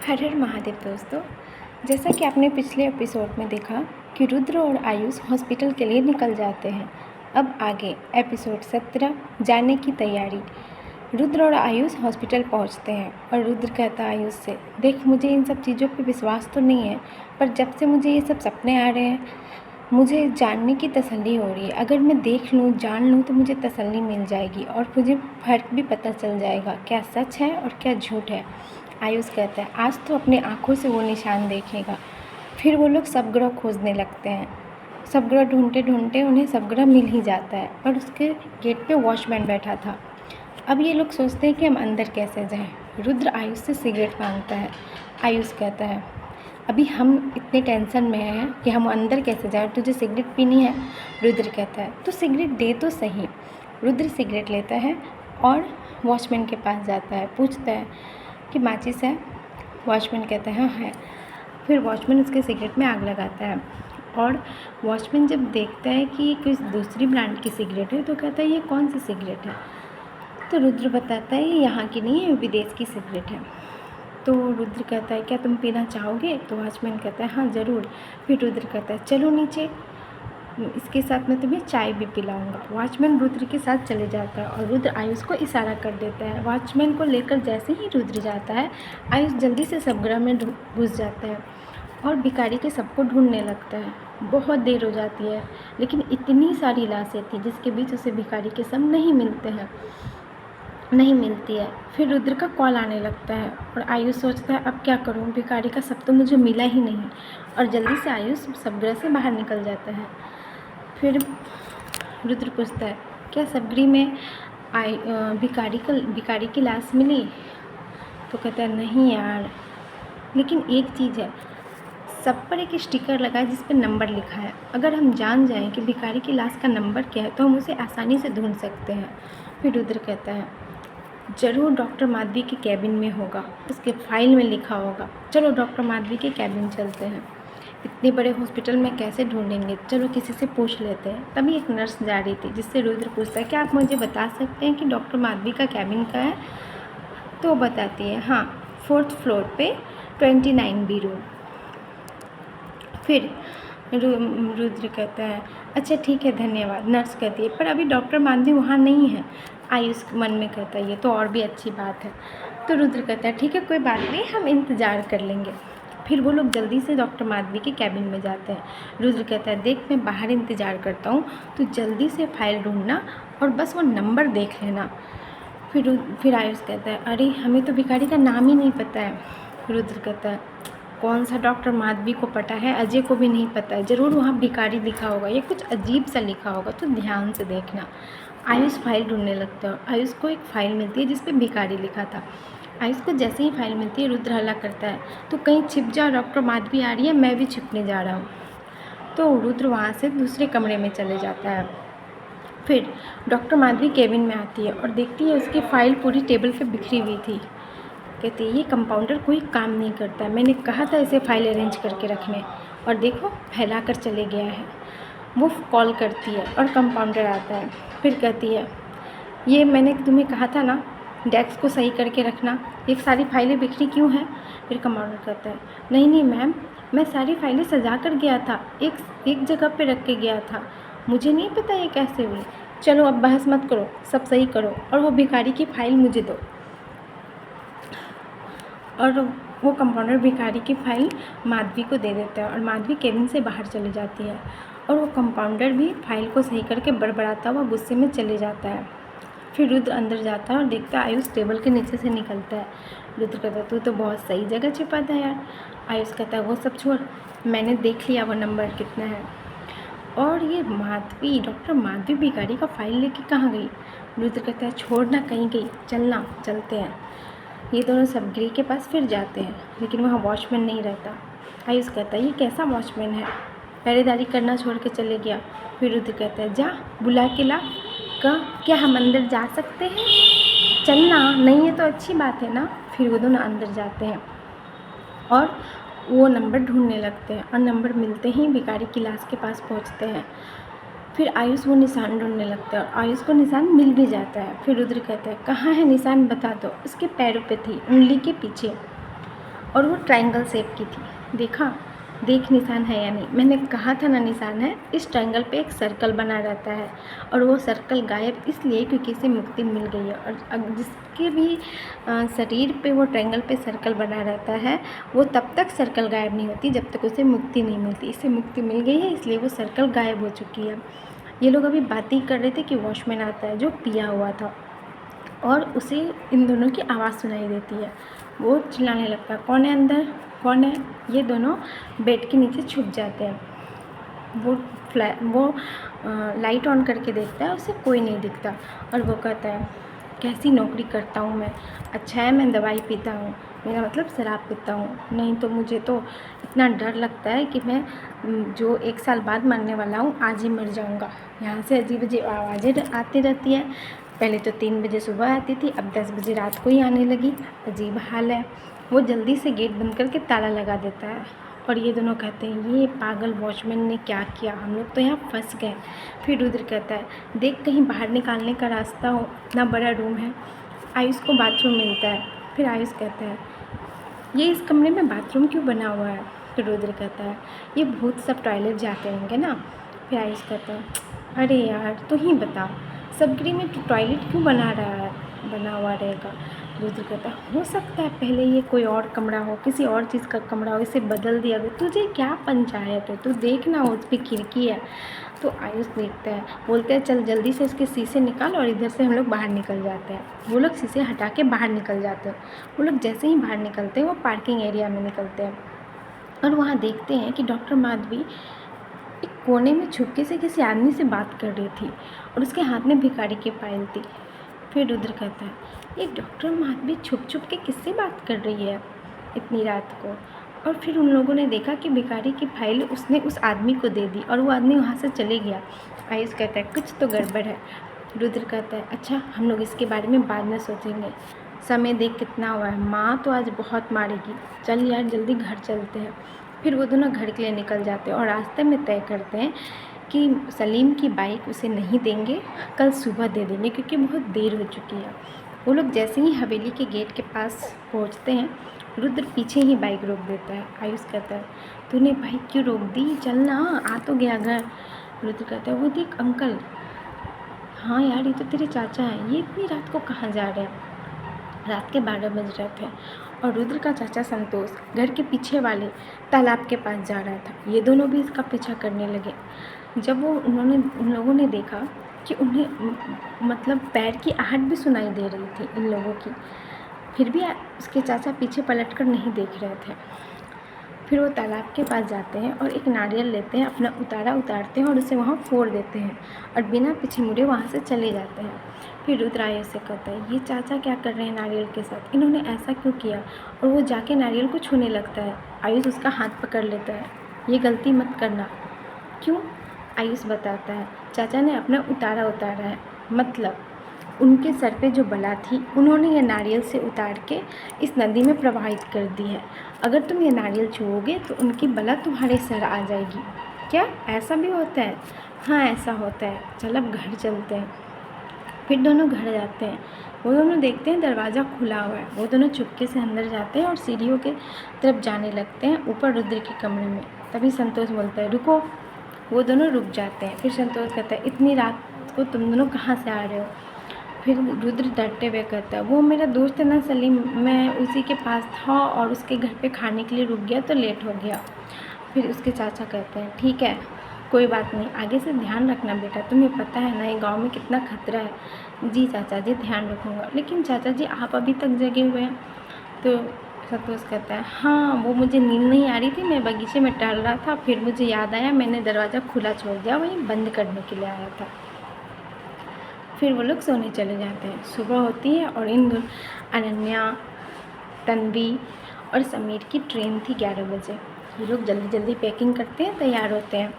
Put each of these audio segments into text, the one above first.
हर हर महादेव दोस्तों। जैसा कि आपने पिछले एपिसोड में देखा कि रुद्र और आयुष हॉस्पिटल के लिए निकल जाते हैं। अब आगे एपिसोड 17 जाने की तैयारी। रुद्र और आयुष हॉस्पिटल पहुंचते हैं और रुद्र कहता है आयुष से, देख मुझे इन सब चीज़ों पे विश्वास तो नहीं है, पर जब से मुझे ये सब सपने आ रहे हैं मुझे जानने की तसल्ली हो रही है। अगर मैं देख लूँ जान लूँ तो मुझे तसल्ली मिल जाएगी और मुझे फ़र्क भी पता चल जाएगा क्या सच है और क्या झूठ है। आयुष कहता है आज तो अपनी आँखों से वो निशान देखेगा। फिर वो लोग सब ग्रह खोजने लगते हैं। सब ग्रह ढूंढते ढूंढते उन्हें सब ग्रह मिल ही जाता है और उसके गेट पे वॉचमैन बैठा था। अब ये लोग सोचते हैं कि हम अंदर कैसे जाएं। रुद्र आयुष से सिगरेट मांगता है। आयुष कहता है अभी हम इतने टेंशन में हैं कि हम अंदर कैसे जाएं, तुझे सिगरेट पीनी है। रुद्र कहता है तो सिगरेट दे तो सही। रुद्र सिगरेट लेता है और वॉचमैन के पास जाता है, पूछता है कि माचिस है। वॉचमैन कहता है हाँ है। फिर वॉचमैन उसके सिगरेट में आग लगाता है और वॉचमैन जब देखता है कि कुछ दूसरी ब्रांड की सिगरेट है तो कहता है ये कौन सी सिगरेट है। तो रुद्र बताता है ये यहाँ की नहीं है, विदेश की सिगरेट है। तो रुद्र कहता है क्या तुम पीना चाहोगे। तो वॉचमैन कहता है हाँ ज़रूर। फिर रुद्र कहता है चलो नीचे, इसके साथ मैं तुम्हें चाय भी पिलाऊंगा। वॉचमैन रुद्र के साथ चले जाता है और रुद्र आयुष को इशारा कर देता है। वॉचमैन को लेकर जैसे ही रुद्र जाता है आयुष जल्दी से सब ग्रह में घुस जाता है और भिखारी के सबको ढूंढने लगता है। बहुत देर हो जाती है लेकिन इतनी सारी लाशें थी जिसके बीच उसे भिखारी के सब नहीं मिलती है। फिर रुद्र का कॉल आने लगता है और आयुष सोचता है अब क्या करूं, भिखारी का सब तो मुझे मिला ही नहीं। और जल्दी से आयुष सबग्रह से बाहर निकल जाता है। फिर रुद्र पूछता है क्या सबगृह में भिखारी की लाश मिली। तो कहता है नहीं यार, लेकिन एक चीज़ है, सब पर एक स्टिकर लगा है जिस पर नंबर लिखा है। अगर हम जान जाएं कि भिखारी की लाश का नंबर क्या है तो हम उसे आसानी से ढूंढ सकते हैं। फिर रुद्र कहता है ज़रूर डॉक्टर माधवी के कैबिन में होगा, उसके फाइल में लिखा होगा। चलो डॉक्टर माधवी के कैबिन चलते हैं। इतने बड़े हॉस्पिटल में कैसे ढूंढेंगे, चलो किसी से पूछ लेते हैं। तभी एक नर्स जा रही थी जिससे रुद्र पूछता है क्या आप मुझे बता सकते हैं कि डॉक्टर माधवी का कैबिन कहाँ है। तो वो बताती है हाँ 4th फ्लोर पे 29B रूम। फिर रुद्र कहता है अच्छा ठीक है धन्यवाद। नर्स कहती है पर अभी डॉक्टर माधवी वहाँ नहीं है। आयुष मन में कहता है ये तो और भी अच्छी बात है। तो रुद्र कहता है ठीक है कोई बात नहीं, हम इंतज़ार कर लेंगे। फिर वो लोग जल्दी से डॉक्टर माधवी के कैबिन में जाते हैं। रुद्र कहता है देख मैं बाहर इंतज़ार करता हूँ, तो जल्दी से फाइल ढूंढना और बस वो नंबर देख लेना। फिर आयुष कहता है अरे हमें तो भिखारी का नाम ही नहीं पता है। रुद्र कहता है कौन सा डॉक्टर माधवी को पता है, अजय को भी नहीं पता है, ज़रूर वहाँ भिखारी लिखा होगा, ये कुछ अजीब सा लिखा होगा, तो ध्यान से देखना। आयुष फाइल ढूंढने लगता है। आयुष को एक फ़ाइल मिलती है जिस पे भिखारी लिखा था। आयुष को जैसे ही फाइल मिलती है रुद्र हल्ला करता है तो कहीं छिप जा, डॉक्टर माधवी आ रही है, मैं भी छिपने जा रहा हूँ। तो रुद्र वहाँ से दूसरे कमरे में चले जाता है। फिर डॉक्टर माधवी केबिन में आती है और देखती है उसकी फ़ाइल पूरी टेबल पे बिखरी हुई थी। कहती है ये कंपाउंडर कोई काम नहीं करता, मैंने कहा था इसे फाइल अरेंज करके रखने और देखो फैला कर चले गया है। वो कॉल करती है और कंपाउंडर आता है। फिर कहती है ये मैंने तुम्हें कहा था ना डेस्क को सही करके रखना, ये सारी फाइलें बिखरी क्यों हैं। फिर कंपाउंडर कहता है नहीं मैम, मैं सारी फाइलें सजा कर गया था, एक जगह पे रख के गया था, मुझे नहीं पता ये कैसे हुई। चलो अब बहस मत करो, सब सही करो और वो भिखारी की फ़ाइल मुझे दो। और वो कंपाउंडर भिखारी की फ़ाइल माधवी को दे देता है और माधवी केबिन से बाहर चली जाती है और वो कंपाउंडर भी फाइल को सही करके बड़बड़ाता हुआ गुस्से में चले जाता है। फिर रुद्र अंदर जाता है और देखता है आयुष टेबल के नीचे से निकलता है। रुद्र कहता है तू तो बहुत सही जगह छिपा था यार। आयुष कहता है वो सब छोड़, मैंने देख लिया वो नंबर कितना है। और ये माधवी डॉक्टर माधवी भिखारी का फ़ाइल लेके कहाँ गई। रुद्र कहता है छोड़ना कहीं गई, चलना चलते हैं। ये दोनों सबगृह के पास फिर जाते हैं लेकिन वहाँ वॉचमैन नहीं रहता। आयुष कहता है ये कैसा वॉचमैन है, पहरेदारी करना छोड़ के चले गया। फिर रुद्र कहता है जा बुला के ला। क्या हम अंदर जा सकते हैं, चलना। नहीं है तो अच्छी बात है ना। फिर वो दोनों अंदर जाते हैं और वो नंबर ढूंढने लगते हैं और नंबर मिलते ही भिखारी की लाश के पास पहुंचते हैं। फिर आयुष वो निशान ढूंढने लगता है और आयुष को निशान मिल भी जाता है। फिर रुद्र कहता है कहाँ है निशान बता दो। उसके पैरों पे थी, उंगली के पीछे। और वो ट्रायंगल शेप की थी। देखा, देख निशान है या नहीं, मैंने कहा था ना निशान है। इस ट्रायंगल पे एक सर्कल बना रहता है और वो सर्कल गायब इसलिए क्योंकि इसे मुक्ति मिल गई है। और जिसके भी शरीर पे वो ट्रायंगल पे सर्कल बना रहता है वो तब तक सर्कल गायब नहीं होती जब तक उसे मुक्ति नहीं मिलती। इसे मुक्ति मिल गई है इसलिए वो सर्कल गायब हो चुकी है। ये लोग अभी बात ही कर रहे थे कि वॉचमैन आता है जो पिया हुआ था और उसे इन दोनों की आवाज़ सुनाई देती है। वो चिल्लाने लगता है, कौन है अंदर, कौन है। ये दोनों बेड के नीचे छुप जाते हैं। वो लाइट ऑन करके देखता है, उसे कोई नहीं दिखता और वो कहता है, कैसी नौकरी करता हूँ मैं। अच्छा है मैं दवाई पीता हूँ, मेरा मतलब शराब पीता हूँ, नहीं तो मुझे तो इतना डर लगता है कि मैं जो 1 साल बाद मरने वाला हूँ आज ही मर जाऊँगा। यहाँ से अजीब अजीब आवाज़ें आती रहती है। पहले तो 3 बजे सुबह आती थी, अब 10 बजे रात को ही आने लगी। अजीब हाल है। वो जल्दी से गेट बंद करके ताला लगा देता है और ये दोनों कहते हैं, ये पागल वॉचमैन ने क्या किया, हम लोग तो यहाँ फंस गए। फिर रुद्र कहता है, देख कहीं बाहर निकालने का रास्ता हो, इतना बड़ा रूम है। आयुष को बाथरूम मिलता है। फिर आयुष कहता है, ये इस कमरे में बाथरूम क्यों बना हुआ है। फिर रुद्र कहता है, ये भूत सब टॉयलेट जाते होंगे ना। फिर आयुष कहता है, अरे यार तू ही बता, सबगृह में टॉयलेट क्यों बना हुआ रहेगा। रुद्र कहता है, हो सकता है पहले ये कोई और कमरा हो, किसी और चीज़ का कमरा हो, इसे बदल दिया गया। तुझे क्या पंचायत है, तू देखना उस पर खिड़की है। तो आयुष देखता है, बोलते हैं चल जल्दी से इसके शीशे निकाल और इधर से हम लोग बाहर निकल जाते हैं। वो लोग शीशे हटा के बाहर निकल जाते हैं। वो लोग जैसे ही बाहर निकलते हैं वो पार्किंग एरिया में निकलते हैं और वहाँ देखते हैं कि डॉक्टर माधवी एक कोने में छुपके से किसी आदमी से बात कर रही थी और उसके हाथ में भिखारी की फाइल थी। फिर रुद्र कहता है, ये डॉक्टर माधवी छुप छुप के किससे बात कर रही है इतनी रात को। और फिर उन लोगों ने देखा कि भिखारी की फाइल उसने उस आदमी को दे दी और वो आदमी वहाँ से चले गया। आयुष कहता है, कुछ तो गड़बड़ है। रुद्र कहता है, अच्छा हम लोग इसके बारे में बाद में सोचेंगे, समय देख कितना हुआ है, माँ तो आज बहुत मारेगी, चल यार जल्दी घर चलते हैं। फिर वो दोनों घर के लिए निकल जाते हैं और रास्ते में तय करते हैं कि सलीम की बाइक उसे नहीं देंगे, कल सुबह दे देंगे क्योंकि बहुत देर हो चुकी है। वो लोग जैसे ही हवेली के गेट के पास पहुंचते हैं रुद्र पीछे ही बाइक रोक देता है। आयुष कहता है, तूने बाइक क्यों रोक दी, चलना आ तो गया घर। रुद्र कहता है, वो देख अंकल। हाँ यार ये तो तेरे चाचा हैं, ये इतनी रात को कहाँ जा रहे हैं। रात के 12 बज रहे थे और रुद्र का चाचा संतोष घर के पीछे वाले तालाब के पास जा रहा था। ये दोनों भी इसका पीछा करने लगे। जब उन लोगों ने देखा कि उन्हें मतलब पैर की आहट भी सुनाई दे रही थी इन लोगों की, फिर भी उसके चाचा पीछे पलटकर नहीं देख रहे थे। फिर वो तालाब के पास जाते हैं और एक नारियल लेते हैं, अपना उतारा उतारते हैं और उसे वहाँ फोड़ देते हैं और बिना पीछे मुड़े वहाँ से चले जाते हैं। फिर रुद्र आयुष से कहता है, ये चाचा क्या कर रहे हैं नारियल के साथ, इन्होंने ऐसा क्यों किया। और वो जाके नारियल को छूने लगता है। आयुष उसका हाथ पकड़ लेता है, ये गलती मत करना। क्यों। आयुष बताता है, चाचा ने अपना उतारा उतारा है, मतलब उनके सर पे जो बला थी उन्होंने ये नारियल से उतार के इस नदी में प्रवाहित कर दी है। अगर तुम ये नारियल छुओगे तो उनकी बला तुम्हारे सर आ जाएगी। क्या ऐसा भी होता है। हाँ ऐसा होता है, चल अब घर चलते हैं। फिर दोनों घर जाते हैं। वो दोनों देखते हैं दरवाज़ा खुला हुआ है। वो दोनों चुपके से अंदर जाते हैं और सीढ़ियों के तरफ जाने लगते हैं ऊपर रुद्र के कमरे में। तभी संतोष बोलता है, रुको। वो दोनों रुक जाते हैं। फिर संतोष कहता है, इतनी रात को तुम दोनों कहाँ से आ रहे हो। फिर रुद्र डरते हुए कहता है, वो मेरा दोस्त है ना सलीम, मैं उसी के पास था और उसके घर पे खाने के लिए रुक गया तो लेट हो गया। फिर उसके चाचा कहते हैं, ठीक है कोई बात नहीं, आगे से ध्यान रखना बेटा, तुम्हें पता है ना ये गांव में कितना खतरा है। जी चाचा जी ध्यान रखूँगा। लेकिन चाचा जी आप अभी तक जगे हुए हैं। तो संतोष कहता है, हाँ वो मुझे नींद नहीं आ रही थी, मैं बगीचे में टहल रहा था, फिर मुझे याद आया मैंने दरवाज़ा खुला छोड़ दिया, वहीं बंद करने के लिए आया था। फिर वो लोग सोने चले जाते हैं। सुबह होती है और अनन्या, तन्वी और समीर की ट्रेन थी 11 बजे। ये लोग जल्दी जल्दी पैकिंग करते हैं, तैयार होते हैं।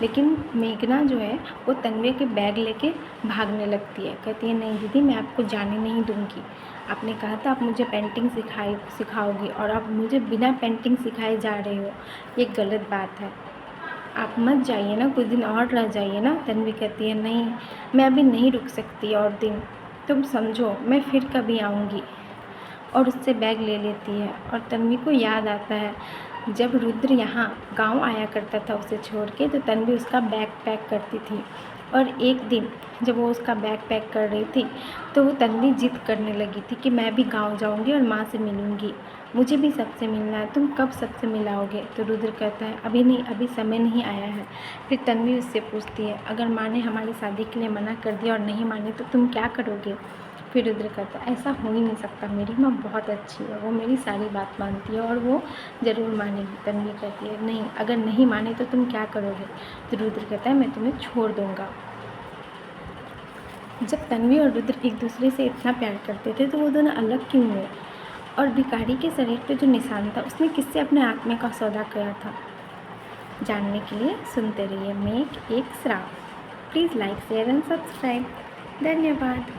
लेकिन मेघना जो है वो तन्वी के बैग लेके भागने लगती है। कहती है, नहीं दीदी मैं आपको जाने नहीं दूँगी, आपने कहा था आप मुझे पेंटिंग सिखाओगी और आप मुझे बिना पेंटिंग सिखाए जा रहे हो, ये गलत बात है, आप मत जाइए ना, कुछ दिन और रह जाइए ना। तन्वी कहती है, नहीं मैं अभी नहीं रुक सकती और दिन, तुम समझो मैं फिर कभी आऊँगी। और उससे बैग ले लेती है। और तन्वी को याद आता है जब रुद्र यहाँ गांव आया करता था उसे छोड़ के, तो तन्वी उसका बैग पैक करती थी। और एक दिन जब वो उसका बैग पैक कर रही थी तो वो तन्वी जिद करने लगी थी कि मैं भी गांव जाऊंगी और माँ से मिलूंगी, मुझे भी सबसे मिलना है, तुम कब सबसे मिलाओगे। तो रुद्र कहता है अभी नहीं, अभी समय नहीं आया है। फिर तन्वी उससे पूछती है अगर माँ ने हमारी शादी के लिए मना कर दिया और नहीं माने तो तुम क्या करोगे। फिर रुद्र कहता है ऐसा हो ही नहीं सकता, मेरी माँ बहुत अच्छी है, वो मेरी सारी बात मानती है और वो ज़रूर मानेगी। तन्वी कहती है नहीं, अगर नहीं माने तो तुम क्या करोगे। तो रुद्र कहता है मैं तुम्हें छोड़ दूँगा। जब तन्वी और रुद्र एक दूसरे से इतना प्यार करते थे तो वो दोनों अलग क्यों हुए, और भिखारी के शरीर पे जो निशान था उसने किससे अपने आत्मा का सौदा किया था। जानने के लिए सुनते रहिए मेघ एक श्राप। Please like share and subscribe. धन्यवाद।